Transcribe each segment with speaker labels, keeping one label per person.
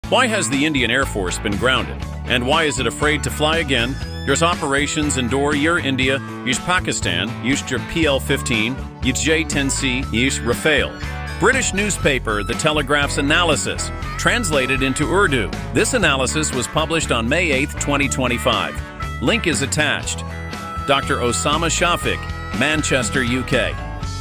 Speaker 1: Why has the Indian Air Force been grounded? And why is it afraid to fly again? There's operations Sandoor, year India, yish Pakistan, yish PL-15, yish J-10C, yish Rafale. British newspaper The Telegraph's analysis, translated into Urdu. This analysis was published on May 8, 2025. Link is attached. Dr. Osama Shafiq, Manchester, UK.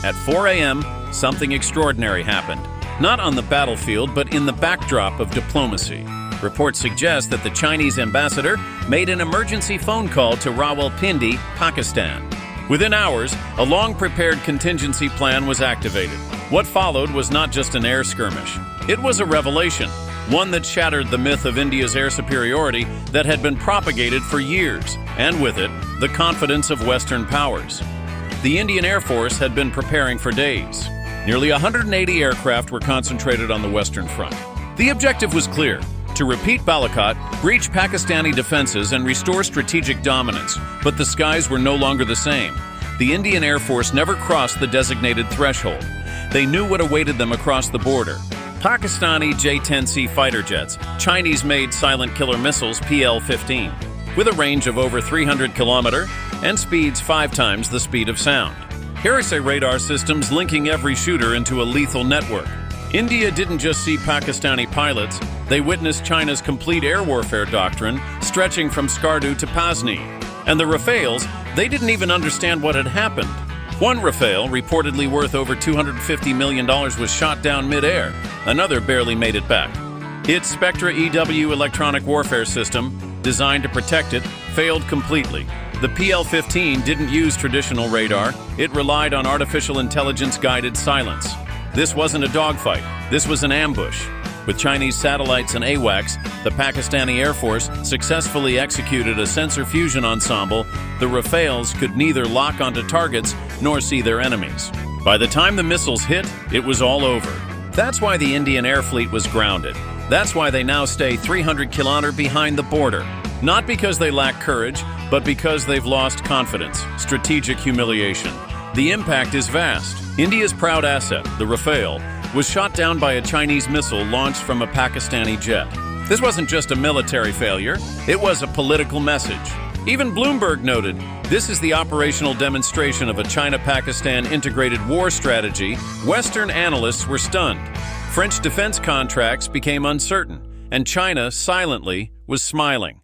Speaker 1: At 4 a.m., something extraordinary happened. Not on the battlefield, but in the backdrop of diplomacy. Reports suggest that the Chinese ambassador made an emergency phone call to Rawalpindi, Pakistan. Within hours, a long-prepared contingency plan was activated. What followed was not just an air skirmish. It was a revelation, one that shattered the myth of India's air superiority that had been propagated for years, and with it, the confidence of Western powers. The Indian Air Force had been preparing for days. Nearly 180 aircraft were concentrated on the Western Front. The objective was clear: to repeat Balakot, breach Pakistani defenses, and restore strategic dominance. But the skies were no longer the same. The Indian Air Force never crossed the designated threshold. They knew what awaited them across the border. Pakistani J-10C fighter jets, Chinese-made silent killer missiles PL-15, with a range of over 300 kilometers and speeds 5 times the speed of sound. Heresy radar systems linking every shooter into a lethal network. India didn't just see Pakistani pilots, they witnessed China's complete air warfare doctrine stretching from Skardu to Pasni. And the Rafales, they didn't even understand what had happened. One Rafale, reportedly worth over $250 million, was shot down mid-air. Another barely made it back. Its Spectra EW electronic warfare system, designed to protect it, failed completely. The PL-15 didn't use traditional radar. It relied on artificial intelligence-guided silence. This wasn't a dogfight. This was an ambush. With Chinese satellites and AWACS, the Pakistani Air Force successfully executed a sensor fusion ensemble. The Rafales could neither lock onto targets nor see their enemies. By the time the missiles hit, it was all over. That's why the Indian Air Fleet was grounded. That's why they now stay 300 kilometers behind the border. Not because they lack courage, but because they've lost confidence, strategic humiliation. The impact is vast. India's proud asset, the Rafale, was shot down by a Chinese missile launched from a Pakistani jet. This wasn't just a military failure, it was a political message. Even Bloomberg noted, this is the operational demonstration of a China-Pakistan integrated war strategy. Western analysts were stunned. French defense contracts became uncertain, and China, silently, was smiling.